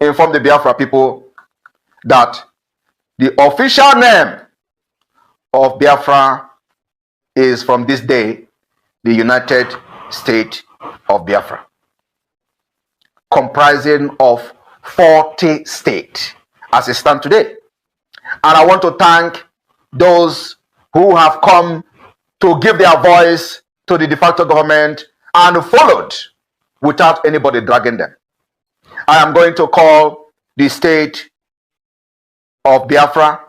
inform the Biafra people that the official name of Biafra is from this day the United States of Biafra, comprising of 40 states as it stands today. And I want to thank those who have come to give their voice to the de facto government and followed without anybody dragging them. I am going to call the state of Biafra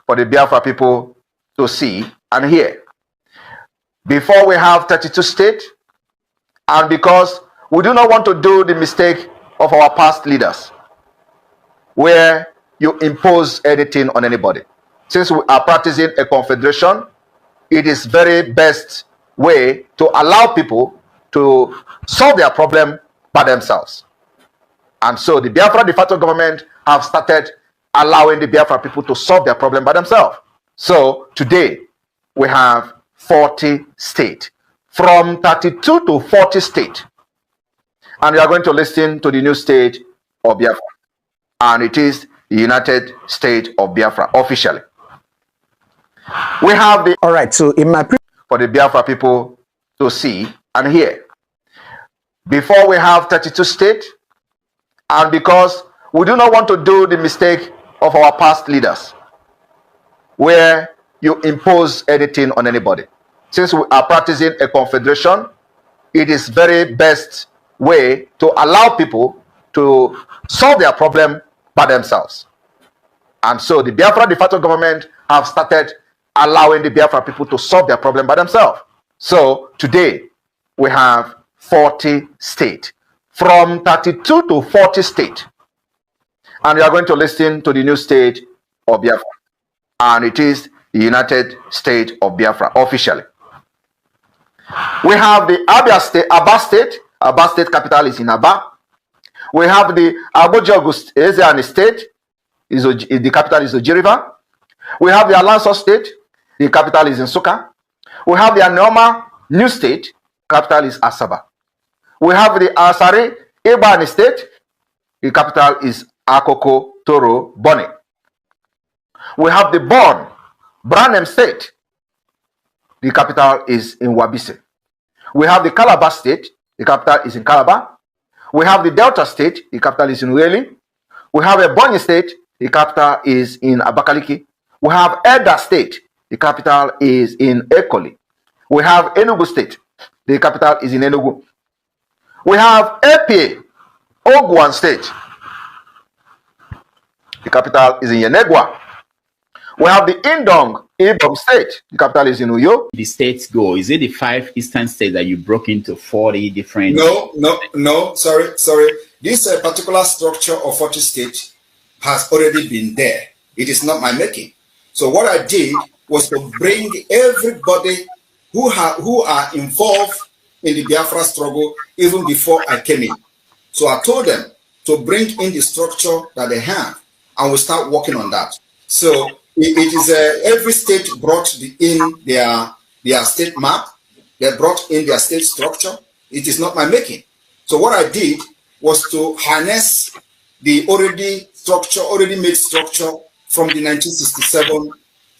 for the Biafra people to see and hear. Before we have 32 states, and because we do not want to do the mistake of our past leaders, where you impose anything on anybody. Since we are practicing a confederation, it is very best way to allow people to solve their problem by themselves. And so the Biafra de facto government have started allowing the Biafra people to solve their problem by themselves. So today we have 40 states, from 32 to 40 states. And we are going to listen to the new state of Biafra. And it is the United States of Biafra officially. We have the... All right, so in my... for the Biafra people to see and hear. Before we have 32 states, and because we do not want to do the mistake of our past leaders, where you impose anything on anybody. Since we are practicing a confederation, it is very best way to allow people to solve their problem by themselves. And so the Biafra de facto government have started allowing the Biafra people to solve their problem by themselves. So today we have 40 states, from 32 to 40 states. And we are going to listen to the new state of Biafra. And it is the United States of Biafra officially. We have the Abia state, Aba state. Aba state capital is in Aba. We have the Abojogu state. The capital is Oji River. We have the Alanso state. The capital is in Nsukka. We have the Anioma new state. Capital is Asaba. We have the Asare Ebani state. The capital is Akoko Toro Boni. We have the Bon Branem state. The capital is in Wabise. We have the Calabar state. The capital is in Calabar. We have the Delta state. The capital is in Ueli. We have Ebonyi state. The capital is in Abakaliki. We have Eda state. The capital is in Ekoli. We have Enugu state. The capital is in Enugu. We have Epe, Ogwan state. The capital is in Yenegua. We have the Indong, Ibom state. The capital is in Uyo. The states go. Is it the 5 eastern states that you broke into 40 different? No. Sorry. This particular structure of 40 states has already been there. It is not my making. So what I did was to bring everybody who are involved in the Biafra struggle even before I came in. So I told them to bring in the structure that they have, and we'll start working on that. So it is every state brought in their state map. They brought in their state structure. It is not my making. So what I did was to harness the already made structure from the 1967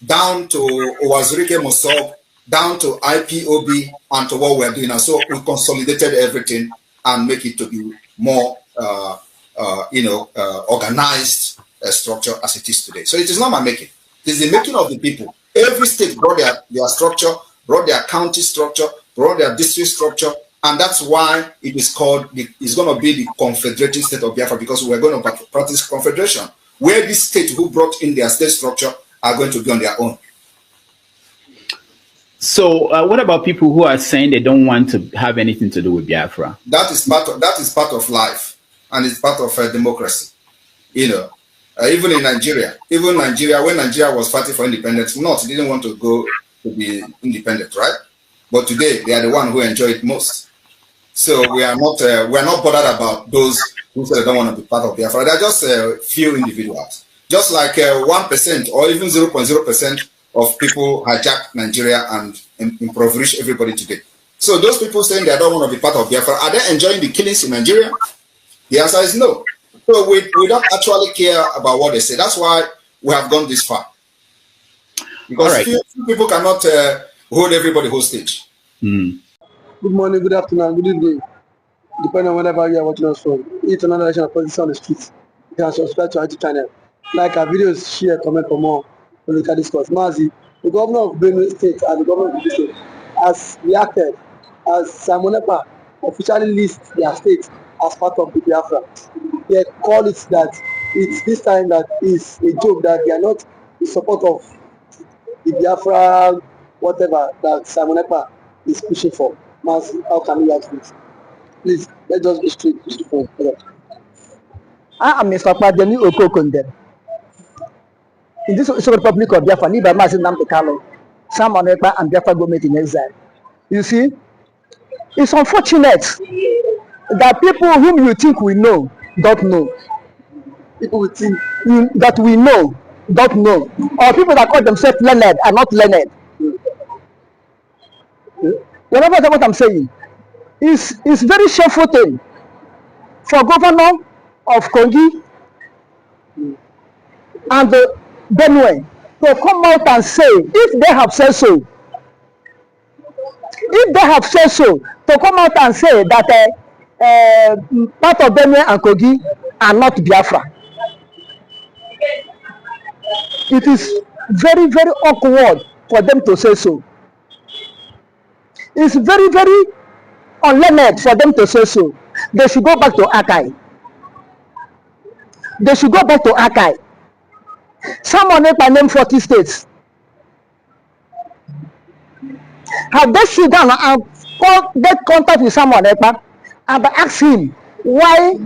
down to Owazurike Mosob, down to IPOB, and to what we're doing now. So we consolidated everything and make it to be more, organized structure as it is today. So it is not my making. It is the making of the people. Every state brought their structure, brought their county structure, brought their district structure, and that's why it is called, it's going to be the Confederated State of Biafra, because we're going to practice confederation, where these states who brought in their state structure are going to be on their own. So what about people who are saying they don't want to have anything to do with Biafra? That is part of life, and it's part of democracy. Even in Nigeria, when Nigeria was fighting for independence, North didn't want to go to be independent, right? But today they are the one who enjoy it most. So we are not bothered about those who say they don't want to be part of Biafra. They are just a few individuals. Just like 1% or even 0.0% of people hijack Nigeria and impoverish everybody today. So those people saying they don't want to be part of Biafra, are they enjoying the killings in Nigeria? The answer is no. So we don't actually care about what they say. That's why we have gone this far. Because few people cannot hold everybody hostage. Good morning, good afternoon, good evening. Depending on whenever you are watching us from. It's another edition of Politics on the Streets. You can subscribe to our YouTube channel. Like our videos, share, comment for more political discourse. Mazi, the governor of Benue State and the governor of the state has reacted as Simon Ekpa officially lists their state as part of the Biafra. They call it that it's this time that is a joke that they are not in support of the Biafra, whatever that Simon Ekpa is pushing for. Mazi, how can we react to this? Please, let's just go straight to the point. I am Mr. Padeni Okokonde. In this Republic of Biafra, by nnamdikanu, Simon Ekpa and Biafra government in exile. You see, it's unfortunate that people whom you think we know don't know. People we think that we know don't know. Or people that call themselves learned are not learned. You know what I'm saying? It's very shameful thing for governor of Kogi and the Benue to come out and say, if they have said so, to come out and say that part of Benue and Kogi are not Biafra. It is very, very awkward for them to say so. It's very, very unlearned for them to say so. They should go back to Akai. They should go back to Akai. Someone named 40 states. Have they sit down and get contact with someone and ask him why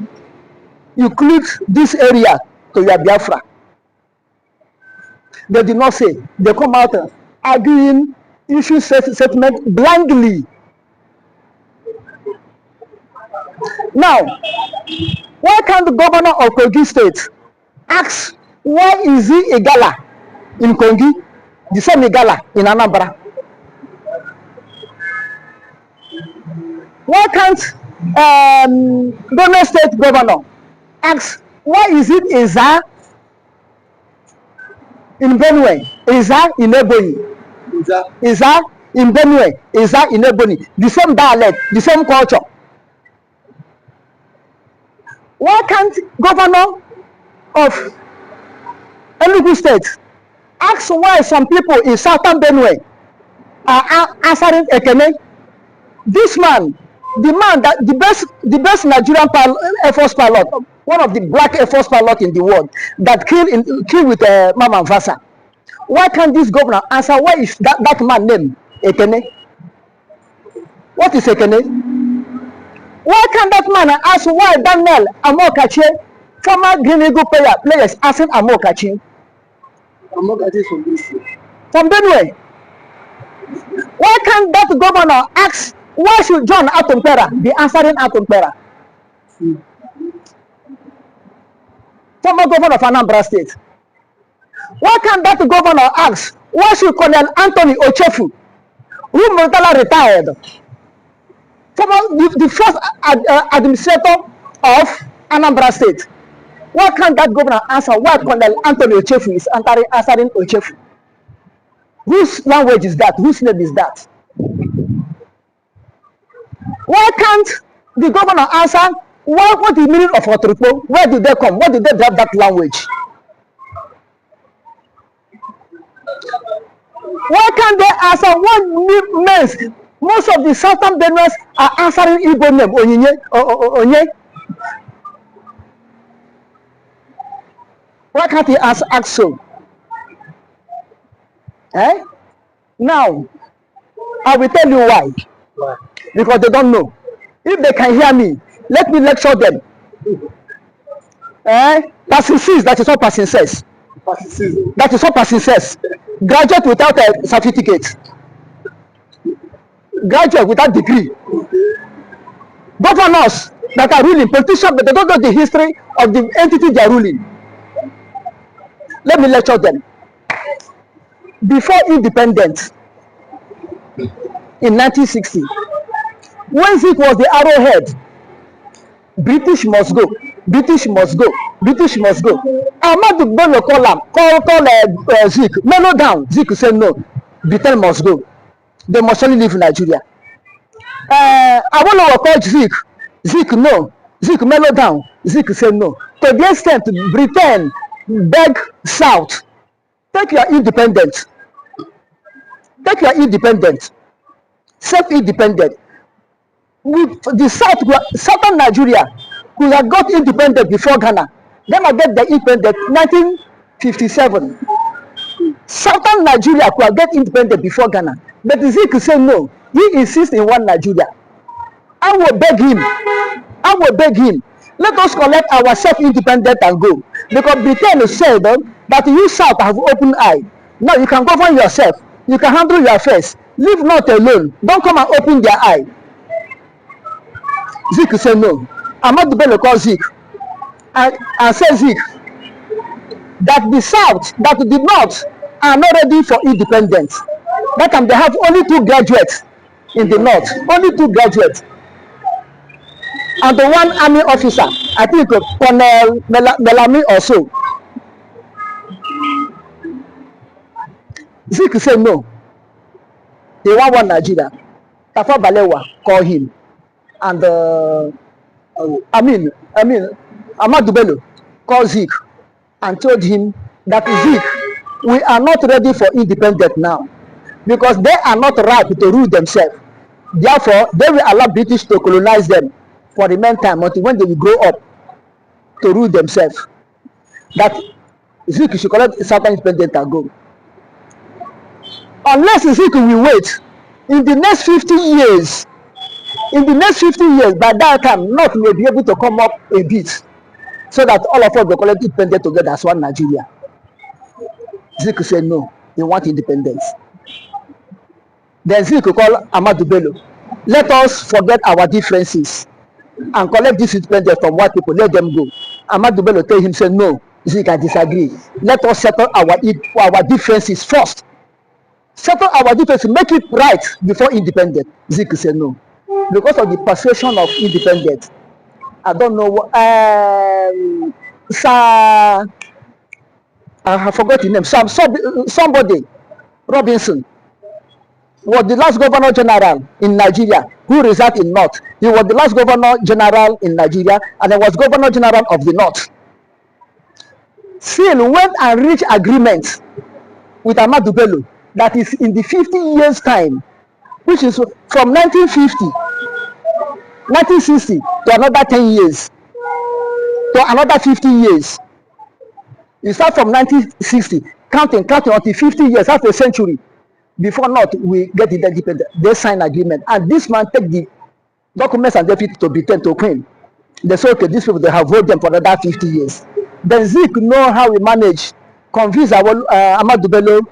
you click this area to your Biafra? They did not say. They come out arguing issue settlement blindly. Now, why can't the governor of Kogi State ask why is he a gala in Kogi, the same gala in Anambra? Why can't Benue State governor ask why is it Iza in Benue, Iza in Ebonyi, Iza in Benue, Iza in Ebonyi, the same dialect, the same culture? Why can't governor of Enugu State ask why some people in southern Benue are answering Ekene? This man, the best Nigerian Air Force pilot, one of the black Air Force pilot in the world, that killed with Mama Vasa. Why can't this governor answer why is that man named Ekene? What is Ekene? Why can't that man ask why Daniel Amokachi, former Green Eagle players, asking Amokachi? Amokachi is from BC. From Benue. Why can't that governor ask why should John Atumpera be answering Atumpera? Former governor of Anambra State. Why can't that governor ask why should Colonel Anthony Ochefu, who Murtala retired, the first administrator of Anambra State? Why can't that governor answer why Colonel Anthony Ochefu is answering Ochefu? Whose language is that? Whose name is that? Why can't the governor answer what is the meaning of Otripo? Where did they come? Where did they drive that language? Why can't they answer what means? Most of the southern Benueans are answering Igbo name, Onye. Why can't he ask so? Eh? Now, I will tell you why. Because they don't know. If they can hear me, let me lecture them. Person says that is what person says. That is what person says. Graduate without a certificate. Graduate without degree. Governors that are ruling, politicians, but they don't know the history of the entity they are ruling. Let me lecture them. Before independence, in 1960, when it was the arrowhead, British must go. British must go. British must go. Ahmadu Bello call Zik. Mellow down. Zik say no. Britain must go. They must only leave Nigeria. Awolowo call Zik. Zik no. Zik mellow down. Zik say no. To the extent Britain beg South, take your independence. Take your independence. Self-independent. With the southern Nigeria, who have got independent before Ghana. Ghana get the independent 1957. Southern Nigeria could have get independent before Ghana. But Zik say no. He insists in one Nigeria. I will beg him. I will beg him. Let us collect our self-independent and go. Because Britain said that you South have open eye. Now you can govern yourself. You can handle your affairs. Leave not alone. Don't come and open their eye. Zik say no. Ahmadu Bello call Zik and say Zik that the South, that the North are not ready for independence. That time they have only 2 graduates in the North. Only 2 graduates. And the one army officer, I think Colonel Melami or so. Zik say no. They want one Nigeria. Tafa Balewa call him. And Ahmadu Bello called Zik and told him that Zik, we are not ready for independence now because they are not ripe to rule themselves. Therefore, they will allow British to colonize them for the meantime until when they will grow up to rule themselves. That Zik should collect Southern independence and go. Unless Zik will wait in the next 50 years. In the next 50 years, by that time, North may be able to come up a bit so that all of us will collect independence together as one Nigeria. Zik said no, they want independence. Then Zik call Ahmadu Bello. Let us forget our differences and collect this independence from white people. Let them go. Ahmadu Bello tell him, say no, Zik, I disagree. Let us settle our differences first. Settle our differences, make it right before independence. Zik said no. Because of the persuasion of independence. I don't know what Sir, I have forgotten his name. Somebody Robinson was the last governor general in Nigeria who resides in North. He was the last governor general in Nigeria and he was governor general of the North. Still went and reached agreement with Ahmadu Bello that is in the 50 years time, which is from 1960 to another 10 years, to another 50 years. You start from 1960, counting until 50 years, half a century, before not we get the independence. They sign agreement. And this man take the documents and deputy to Britain to Queen. They say, okay, these people, they have voted them for another 50 years. Then Zik know how we manage, convince Ahmadu Bello.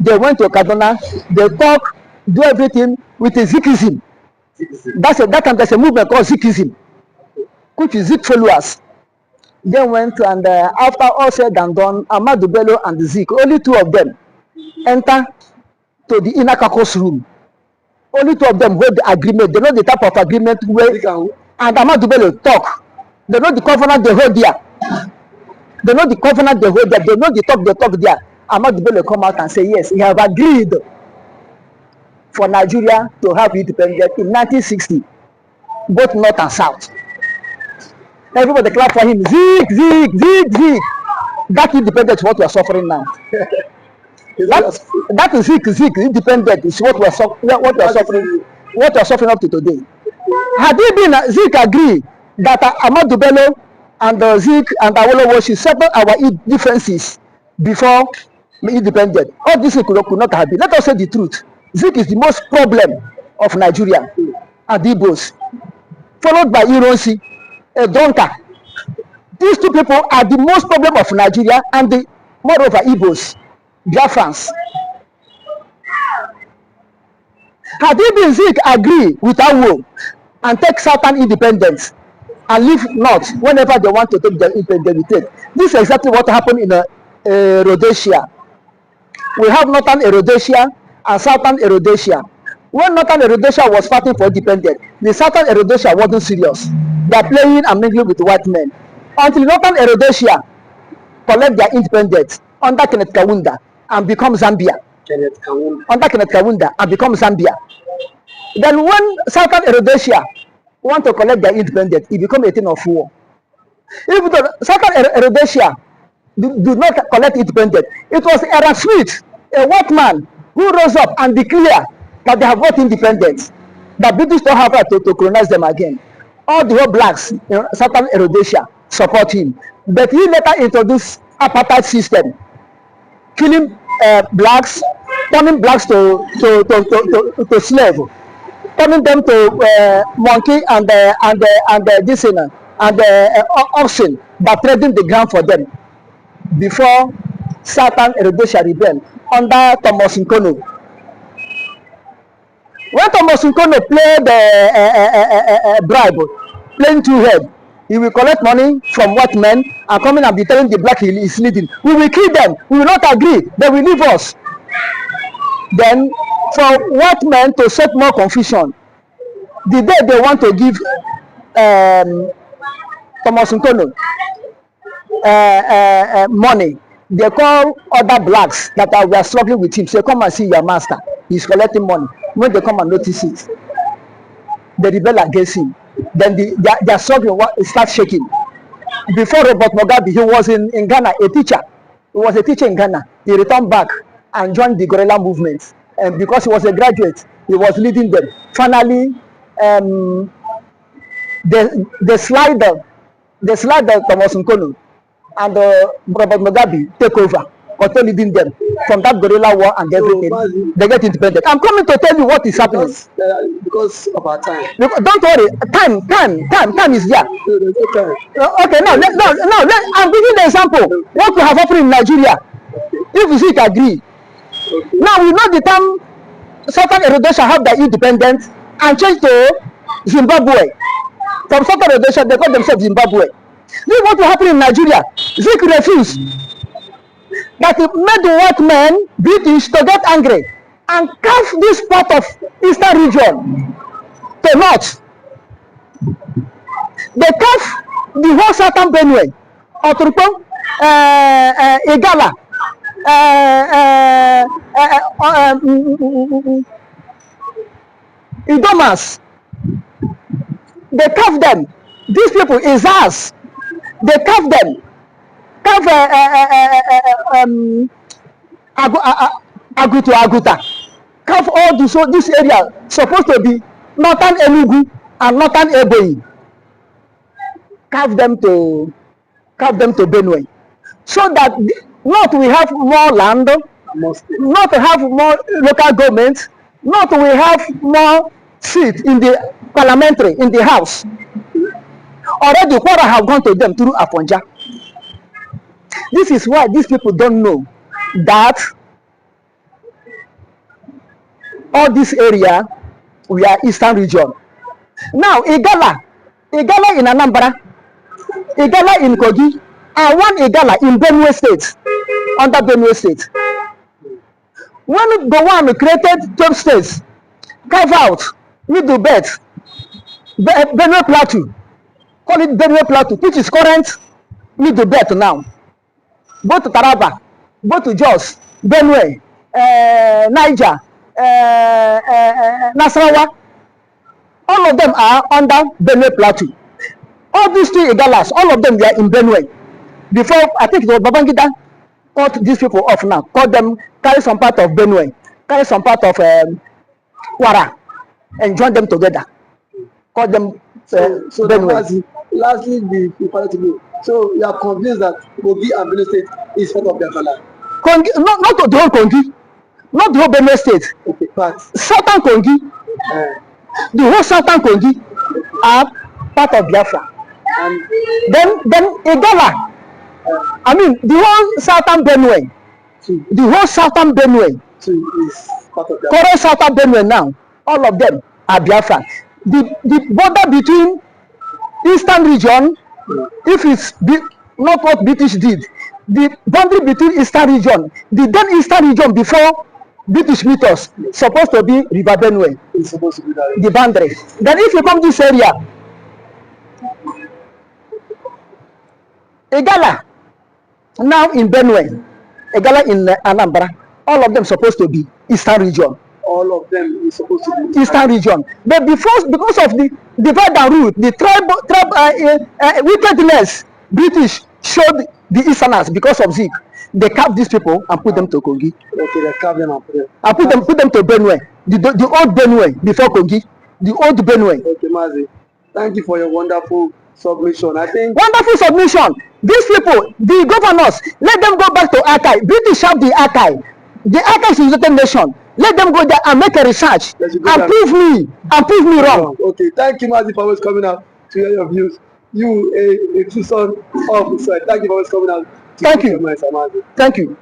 They went to Kaduna, they talk, do everything with a Zikism. That time there's a movement called Zikism, which is Zik followers. They went and after all said and done, Ahmadu Bello and Zik, only 2 of them enter to the inner caucus room. Only 2 of them hold the agreement. They know the type of agreement where and Ahmadu Bello talk. They know the covenant they hold there. They know the covenant they hold there. They know the talk they talk there. Ahmadu Bello come out and say yes, he have agreed for Nigeria to have independence in 1960, both North and South. Everybody clap for him. Zik. That independence is what we are suffering now. that is Zik. Independence is what we are suffering. What we are suffering up to today. Had it been Zik agree that Ahmadu Bello and Zik and Awolowo should settle our differences before independent, all this could not have been. Let us say the truth. Zik is the most problem of Nigeria and Igbos, followed by Ironsi, Donka. These 2 people are the most problem of Nigeria and the moreover Igbos, Biafrans. Had even Zik agree with Awo and take Southern independence and leave North whenever they want to take the independence, this is exactly what happened in Rhodesia. We have Northern Rhodesia and Southern Rhodesia. When Northern Rhodesia was fighting for independence, the Southern Rhodesia wasn't serious. They are playing and mingling with white men. until Northern Rhodesia collect their independence under Kenneth Kaunda and become Zambia. Under Kenneth Kaunda and become Zambia. Then when Southern Rhodesia want to collect their independence, it become a thing of war. Even though Southern Rhodesia do not collect independence, it was Eric Smith, a white man, who rose up and declared that they have got independence, that British don't have right to colonize them again. All the whole blacks in Southern Rhodesia support him, but he later introduced apartheid system, killing blacks, turning blacks to slave, turning them to monkey and this and oxen, but trading the ground for them. Before Southern Rhodesia rebel under Thomas Nkono. When Thomas Nkono played bribe, playing two head, he will collect money from white men and come in and be telling the black he is leading. We will kill them. We will not agree. They will leave us. Then, for white men to set more confusion, the day they want to give Thomas Nkono money, they call other blacks that were struggling with him, say, come and see your master. He's collecting money. When they come and notice it, they rebel against him. Then their struggle starts shaking. Before Robert Mugabe, he was in Ghana, a teacher. He was a teacher in Ghana. He returned back and joined the guerrilla movement. And because he was a graduate, he was leading them. Finally, they slide Thomas Nkono and Robert Mugabe take over, continue leading them from that guerrilla war and everything. They get independent. I'm coming to tell you what is happening. Because of our time. Don't worry, time is there. Okay, I'm giving the example. What we have happened in Nigeria, if you see it agree. Now we know the time Southern Rhodesia have their independence and change to Zimbabwe. From Southern Rhodesia, they call themselves Zimbabwe. This what will happen in Nigeria. Zik refused. That it made the white men, British, to get angry and carve this part of Eastern region to north. They carve the whole Southern Benue, Oturpo, Igala, Idomas. They carve them. These people is us. They carve them. Carve Aguta. Carve all this area supposed to be northern Enugu and northern Ebonyi. Carve them to Benue, so that not we have more land, not have more local government, not we have more seat in the parliamentary, in the house. Already Kwara have gone to them through Afonja. This is why these people don't know that all this area we are Eastern region. Now Igala in Anambra, Igala in Kogi, and one Igala in Benue State, under Benue State. When the one created 12 states, carve out Middle Belt, Benue Plateau, call it Benue Plateau, which is current Middle Belt now. Go to Taraba, go to Jos, Benue, Niger, Nasarawa. All of them are under Benue Plateau. All these three Igalas, all of them were in Benue. Before, I think it was Babangida cut these people off now, cut them, carry some part of Benue, carry some part of Kwara, and join them together. Call them so Benue. Lastly, so you are convinced that Kogi and Benue State is part of Biafra land? Not the whole Kogi, not the whole Benue State. Okay, but Southern Kogi, the whole Southern Kogi are part of Biafra. and Then Igala, I mean the whole Southern Benue, the whole Southern Benue, is part of Biafra. current Southern Benue now, all of them are Biafra. The border between Eastern region, if it's not what British did, the boundary between Eastern region, the then Eastern region before British meet us, supposed to be River Benue, It's supposed to be that. the boundary. Then if you come this area, Igala, now in Benue, Igala in Anambra, all of them supposed to be Eastern region. All of them is supposed to be Eastern region. But because of the divide and rule, the wickedness, British showed the Easterners because of Zeke. They carved these people and put them to Kogi. Okay, they carved them and put them. And put them to Benue, the old Benue before Kogi, the old Benue. Okay, Mazi, thank you for your wonderful submission. I think wonderful submission. These people, the governors, let them go back to archive. British have the archive. The archive is the United Nation. Let them go there and make a research and prove me wrong. Okay, thank you, Mazi, for always coming out to hear your views. You, a son of Israel. Thank you for always coming out. Thank you. Mazi. Thank you.